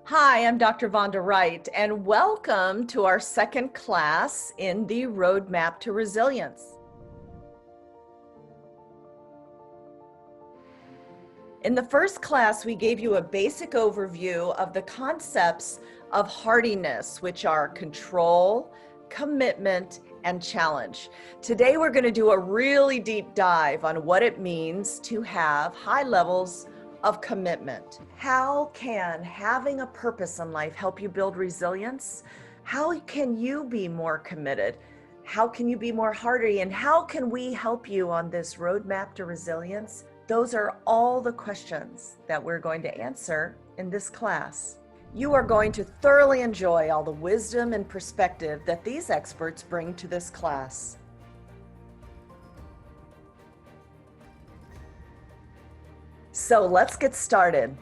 Hi, I'm Dr. Vonda Wright, and welcome to our second class in the Roadmap to Resilience. In the first class, we gave you a basic overview of the concepts of hardiness, which are control, commitment, and challenge. Today, we're going to do a really deep dive on what it means to have high levels of commitment. How can having a purpose in life help you build resilience? How can you be more committed? How can you be more hardy? And how can we help you on this roadmap to resilience? Those are all the questions that we're going to answer in this class. You are going to thoroughly enjoy all the wisdom and perspective that these experts bring to this class. So let's get started.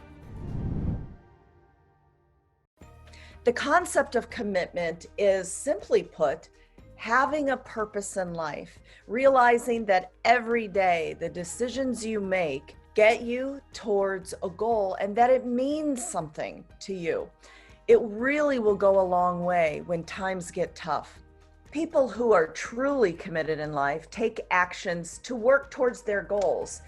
The concept of commitment is, simply put, having a purpose in life, realizing that every day the decisions you make get you towards a goal and that it means something to you. It really will go a long way when times get tough. People who are truly committed in life take actions to work towards their goals.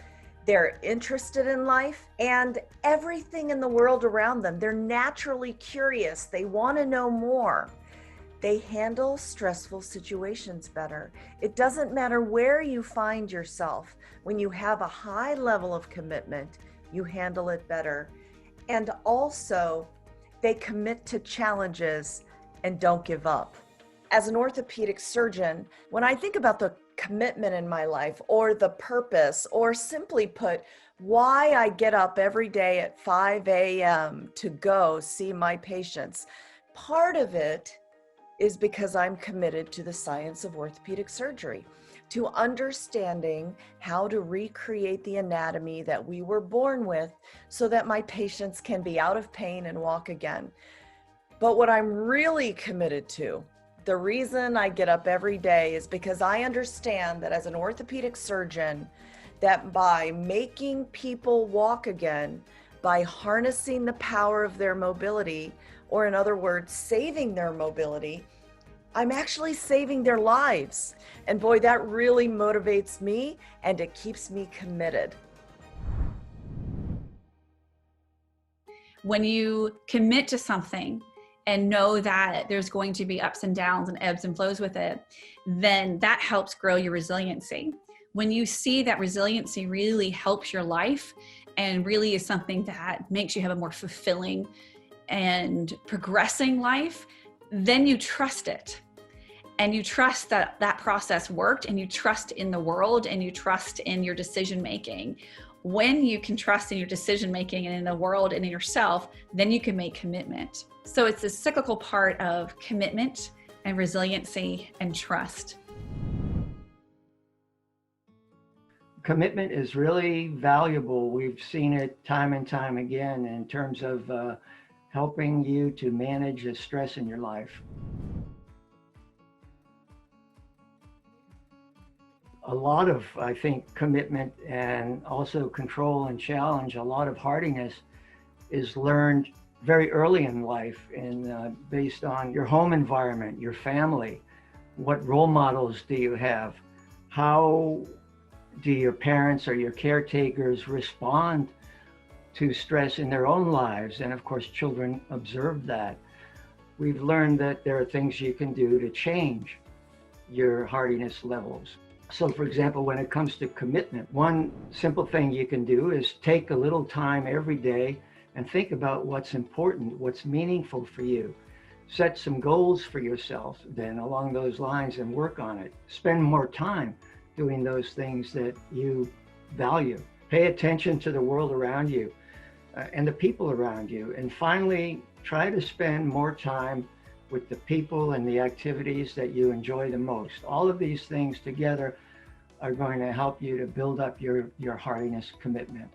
They're interested in life and everything in the world around them. They're naturally curious. They want to know more. They handle stressful situations better. It doesn't matter where you find yourself. When you have a high level of commitment, you handle it better. And also, they commit to challenges and don't give up. As an orthopedic surgeon, when I think about the commitment in my life or the purpose, or simply put, why I get up every day at 5 a.m. to go see my patients, part of it is because I'm committed to the science of orthopedic surgery, to understanding how to recreate the anatomy that we were born with so that my patients can be out of pain and walk again. But what I'm really committed to, the reason I get up every day, is because I understand that as an orthopedic surgeon, that by making people walk again, by harnessing the power of their mobility, or in other words, saving their mobility, I'm actually saving their lives. And boy, that really motivates me and it keeps me committed. When you commit to something and know that there's going to be ups and downs and ebbs and flows with it, then that helps grow your resiliency. When you see that resiliency really helps your life and really is something that makes you have a more fulfilling and progressing life, then you trust it. And you trust that that process worked, and you trust in the world, and you trust in your decision making. When you can trust in your decision making and in the world and in yourself, then you can make commitment. So it's a cyclical part of commitment and resiliency and trust. Commitment is really valuable. We've seen it time and time again in terms of helping you to manage the stress in your life. A lot of, I think, commitment and also control and challenge, a lot of hardiness is learned very early in life and based on your home environment, your family. What role models do you have? How do your parents or your caretakers respond to stress in their own lives? And of course, children observe that. We've learned that there are things you can do to change your hardiness levels. So for example, when it comes to commitment, one simple thing you can do is take a little time every day and think about what's important, what's meaningful for you. Set some goals for yourself then along those lines and work on it. Spend more time doing those things that you value. Pay attention to the world around you and the people around you. And finally, try to spend more time with the people and the activities that you enjoy the most. All of these things together are going to help you to build up your hardiness commitment.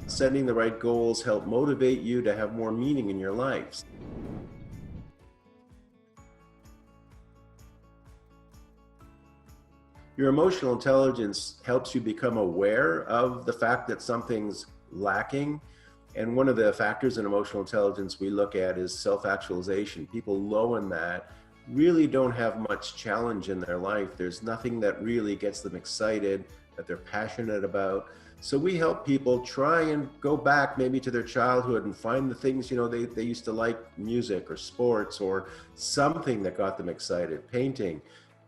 Setting the right goals help motivate you to have more meaning in your life. Your emotional intelligence helps you become aware of the fact that something's lacking And one of the factors in emotional intelligence we look at is self-actualization. People low in that really don't have much challenge in their life. There's nothing that really gets them excited, that they're passionate about. So we help people try and go back maybe to their childhood and find the things, they used to like, music or sports or something that got them excited, painting.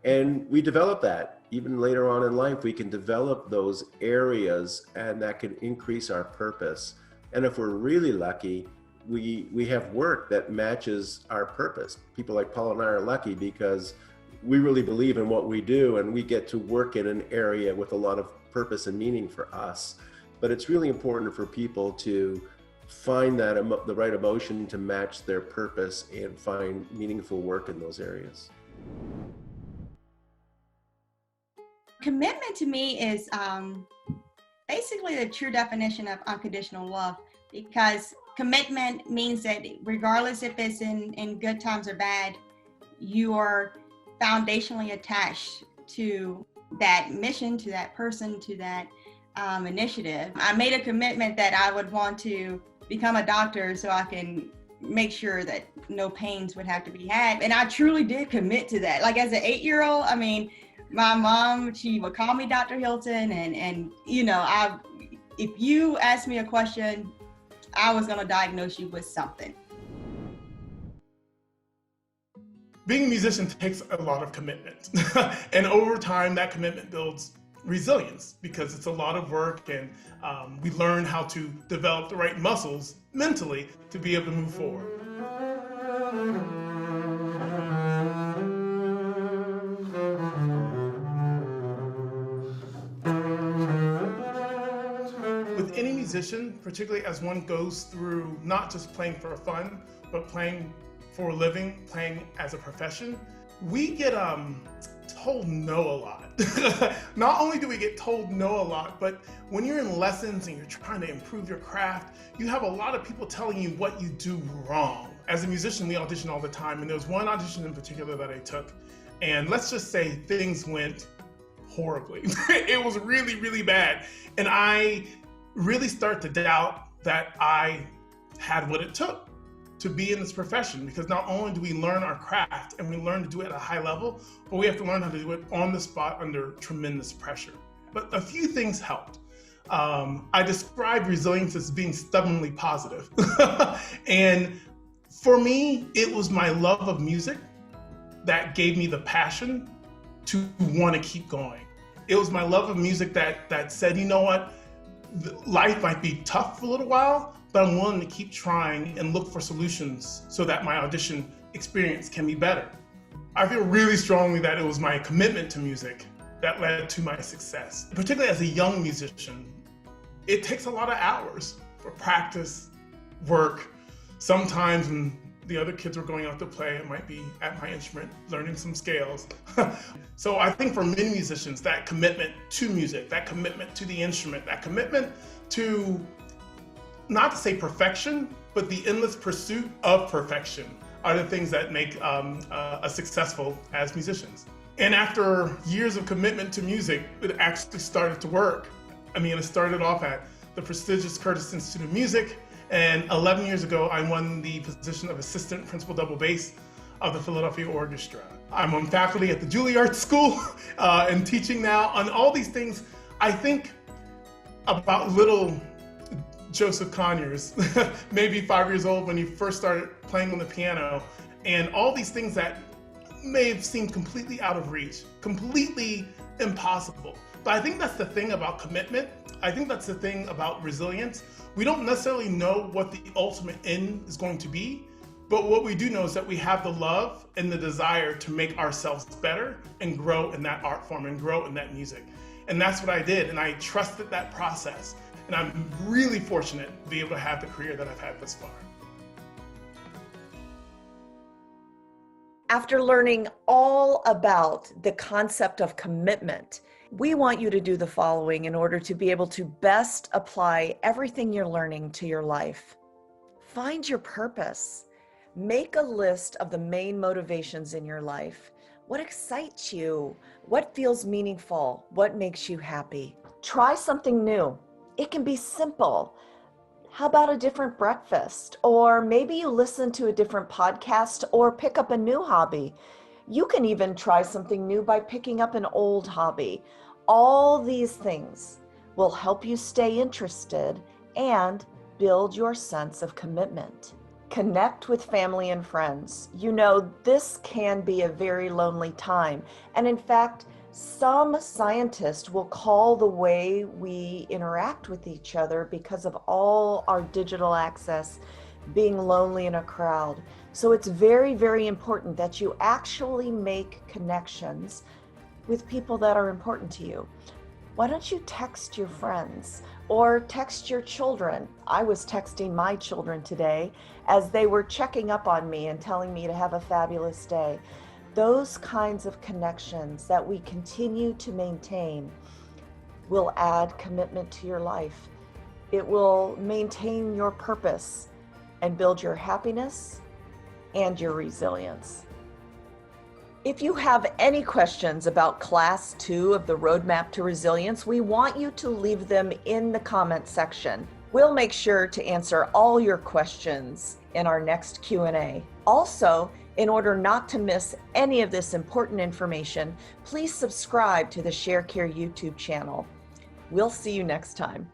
And we develop that. Even later on in life, we can develop those areas, and that can increase our purpose. And if we're really lucky, we have work that matches our purpose. People like Paul and I are lucky because we really believe in what we do, and we get to work in an area with a lot of purpose and meaning for us. But it's really important for people to find that the right emotion to match their purpose and find meaningful work in those areas. Commitment to me is basically the true definition of unconditional love, because commitment means that regardless if it's in good times or bad, you are foundationally attached to that mission, to that person, to that initiative. I made a commitment that I would want to become a doctor so I can make sure that no pains would have to be had. And I truly did commit to that. Like as an 8-year-old, I mean, my mom, she would call me Dr. Hilton, and if you asked me a question, I was gonna diagnose you with something. Being a musician takes a lot of commitment. And over time, that commitment builds resilience because it's a lot of work, and we learn how to develop the right muscles mentally to be able to move forward. With any musician, particularly as one goes through not just playing for fun, but playing for a living, playing as a profession, we get told no a lot. Not only do we get told no a lot, but when you're in lessons and you're trying to improve your craft, you have a lot of people telling you what you do wrong. As a musician, we audition all the time, and there was one audition in particular that I took, and let's just say things went horribly. It was really, really bad. And I really start to doubt that I had what it took to be in this profession, because not only do we learn our craft and we learn to do it at a high level, but we have to learn how to do it on the spot under tremendous pressure. But a few things helped. I describe resilience as being stubbornly positive. And for me, it was my love of music that gave me the passion to want to keep going. It was my love of music that said, you know what, life might be tough for a little while, but I'm willing to keep trying and look for solutions so that my audition experience can be better. I feel really strongly that it was my commitment to music that led to my success. Particularly as a young musician, it takes a lot of hours for practice, work. Sometimes when the other kids were going out to play, it might be at my instrument, learning some scales. So I think for many musicians, that commitment to music, that commitment to the instrument, that commitment to, not to say perfection, but the endless pursuit of perfection are the things that make us successful as musicians. And after years of commitment to music, it actually started to work. I mean, it started off at the prestigious Curtis Institute of Music, and 11 years ago, I won the position of assistant principal double bass of the Philadelphia Orchestra. I'm on faculty at the Juilliard School and teaching now. On all these things, I think about little Joseph Conyers, maybe 5 years old when he first started playing on the piano, and all these things that may have seemed completely out of reach, completely impossible. But I think that's the thing about commitment. I think that's the thing about resilience. We don't necessarily know what the ultimate end is going to be, but what we do know is that we have the love and the desire to make ourselves better and grow in that art form and grow in that music. And that's what I did, and I trusted that process. And I'm really fortunate to be able to have the career that I've had thus far. After learning all about the concept of commitment, we want you to do the following in order to be able to best apply everything you're learning to your life. Find your purpose. Make a list of the main motivations in your life. What excites you? What feels meaningful? What makes you happy? Try something new. It can be simple. How about a different breakfast? Or maybe you listen to a different podcast or pick up a new hobby. You can even try something new by picking up an old hobby. All these things will help you stay interested and build your sense of commitment. Connect with family and friends. You know, this can be a very lonely time. And in fact, some scientists will call the way we interact with each other because of all our digital access being lonely in a crowd. So it's very, very important that you actually make connections with people that are important to you. Why don't you text your friends or text your children? I was texting my children today as they were checking up on me and telling me to have a fabulous day. Those kinds of connections that we continue to maintain will add commitment to your life. It will maintain your purpose and build your happiness and your resilience. If you have any questions about Class 2 of the Roadmap to Resilience, we want you to leave them in the comment section. We'll make sure to answer all your questions in our next Q&A. Also, in order not to miss any of this important information, please subscribe to the ShareCare YouTube channel. We'll see you next time.